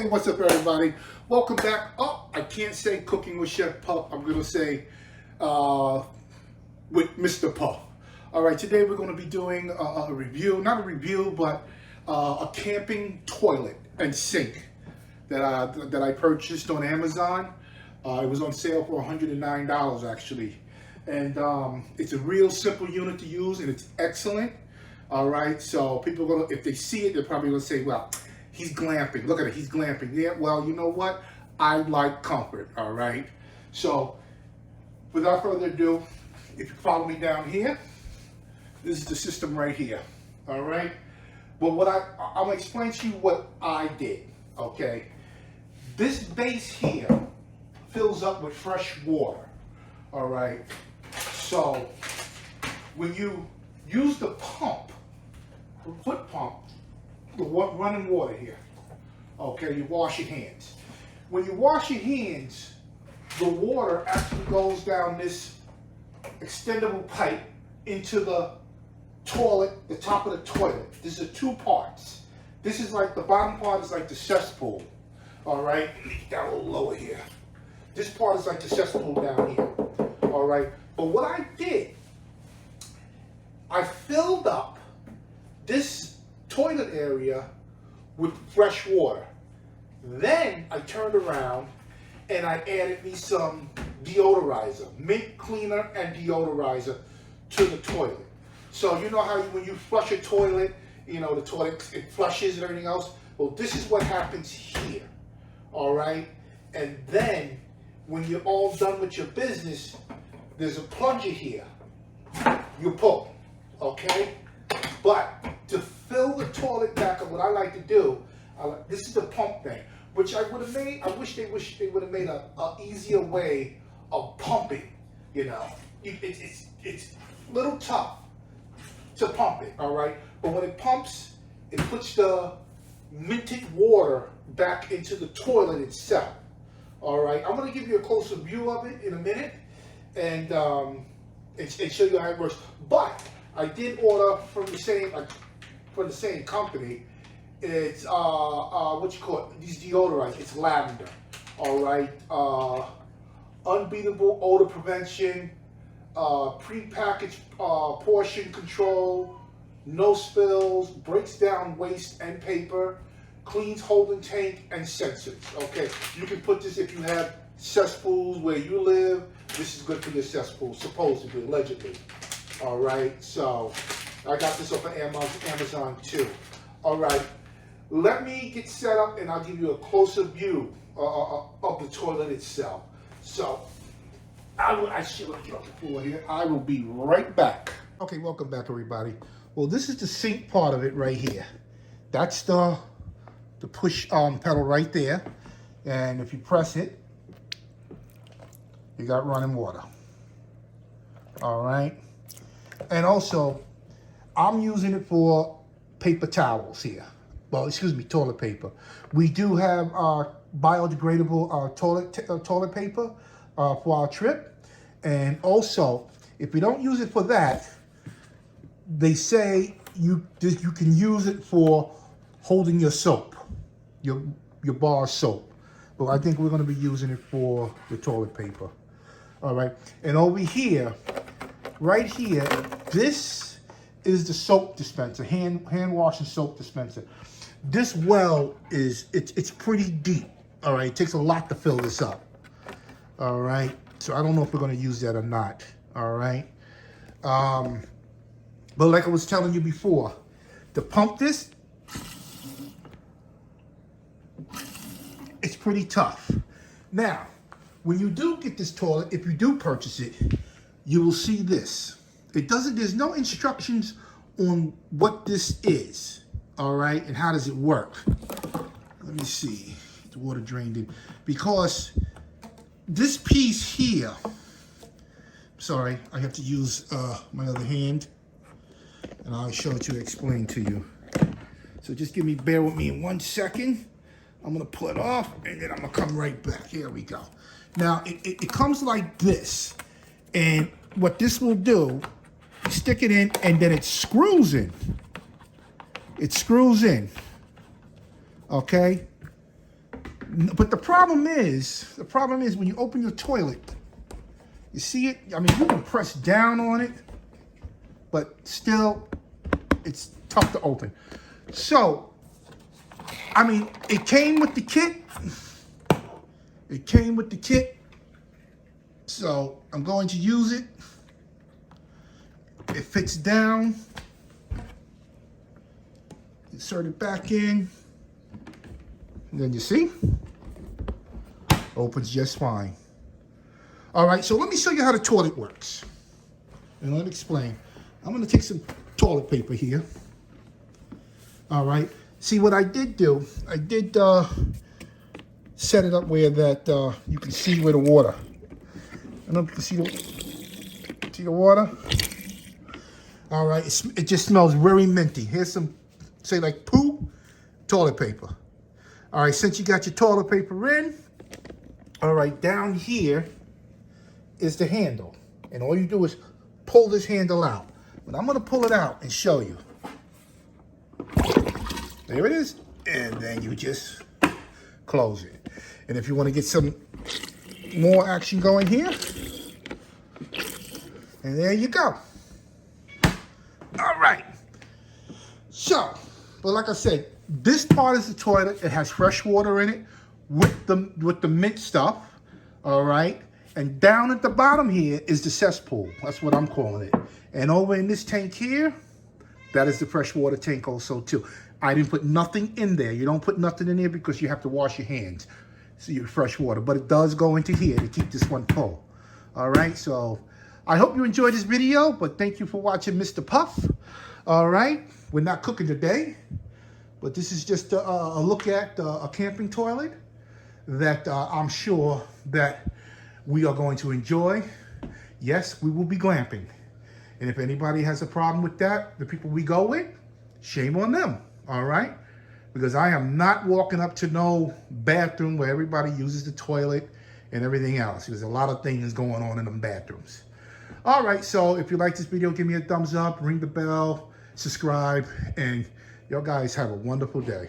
Hey, what's up, everybody? Welcome back. Oh, I can't say Cooking with Chef Puff. I'm going to say with Mr. Puff. All right, today we're going to be doing a review, not a review, but a camping toilet and sink that I purchased on Amazon. It was on sale for $109 actually. And it's a real simple unit to use and it's excellent. All right, so people are going to, if they see it, they're probably going to say, well, he's glamping. Look at it, he's glamping. Yeah, well, you know what? I like comfort, all right? So, without further ado, if you follow me down here, this is the system right here, all right? But what I'm gonna explain to you what I did, okay? This base here fills up with fresh water, all right? So, when you use the pump, the foot pump, the running water here. Okay, you wash your hands. When you wash your hands, the water actually goes down this extendable pipe into the toilet, the top of the toilet. This is two parts. This is like the bottom part is like the cesspool. All right, down a little lower here. This part is like the cesspool down here. All right, but what I did, I filled up this toilet area with fresh water. Then I turned around and I added me some deodorizer, mint cleaner and deodorizer to the toilet. So you know how when you flush a toilet, you know, the toilet, it flushes and everything else? Well, this is what happens here, all right? And then when you're all done with your business, there's a plunger here. You pull, okay? But to fill the toilet back up, what I like to do, this is the pump thing, which I would have made. I wish they would have made a easier way of pumping. You know, it's a little tough to pump it. All right, but when it pumps, it puts the minted water back into the toilet itself. All right, I'm gonna give you a closer view of it in a minute, and show you how it works. But I did order from the same company. It's what you call it? These deodorizers. It's lavender. All right. Unbeatable odor prevention. Pre-packaged portion control. No spills. Breaks down waste and paper. Cleans holding tank and sensors. Okay. You can put this if you have cesspools where you live. This is good for your cesspool, supposedly, allegedly. All right, so I got this off of Amazon too. All right, let me get set up and I'll give you a closer view of the toilet itself. So I should get off the floor here. I will be right back. Okay, welcome back, everybody. Well, this is the sink part of it right here. That's the push pedal right there, and if you press it, you got running water. All right. And also, I'm using it for paper towels here. Well, excuse me, toilet paper. We do have our biodegradable toilet paper for our trip. And also, if we don't use it for that, they say you can use it for holding your soap, your bar soap. But I think we're going to be using it for the toilet paper. All right. And over here, right here, this is the soap dispenser, hand washing soap dispenser. This well it's pretty deep. All right, it takes a lot to fill this up. All right, so I don't know if we're going to use that or not. All right, but like I was telling you before, to pump this, it's pretty tough. Now, when you do get this toilet, if you do purchase it, you will see this. There's no instructions on what this is, all right, and how does it work. Let me see, the water drained in. Because this piece here, sorry, I have to use my other hand, and I'll show it to you, explain to you. So just bear with me in 1 second. I'm gonna pull it off, and then I'm gonna come right back. Here we go. Now, it comes like this, and what this will do, you stick it in, and then it screws in. It screws in, okay? But the problem is when you open your toilet, you see it, I mean, you can press down on it, but still, it's tough to open. So, I mean, it came with the kit. It came with the kit. So, I'm going to use it. It fits down. Insert it back in. And then you see, opens just fine. All right, so let me show you how the toilet works. And let me explain. I'm gonna take some toilet paper here. All right, see what I did do, I did set it up where that you can see where the water. I don't know if you can see the water. All right, it just smells very minty. Here's some, say like poo, toilet paper. All right, since you got your toilet paper in, all right, down here is the handle. And all you do is pull this handle out. But I'm gonna pull it out and show you. There it is. And then you just close it. And if you wanna get some more action going here, and there you go. All right. So, but like I said, this part is the toilet. It has fresh water in it with the mint stuff. All right. And down at the bottom here is the cesspool. That's what I'm calling it. And over in this tank here, that is the freshwater tank also too. I didn't put nothing in there. You don't put nothing in there because you have to wash your hands. So your fresh water. But it does go into here to keep this one full. All right. So I hope you enjoyed this video. But thank you for watching Mr. Puff. All right. We're not cooking today. But this is just a look at a camping toilet that I'm sure that we are going to enjoy. Yes, we will be glamping. And if anybody has a problem with that, the people we go with, shame on them, all right? Because I am not walking up to no bathroom where everybody uses the toilet and everything else. There's a lot of things going on in them bathrooms. All right, so if you like this video, give me a thumbs up, ring the bell, subscribe, and y'all guys have a wonderful day.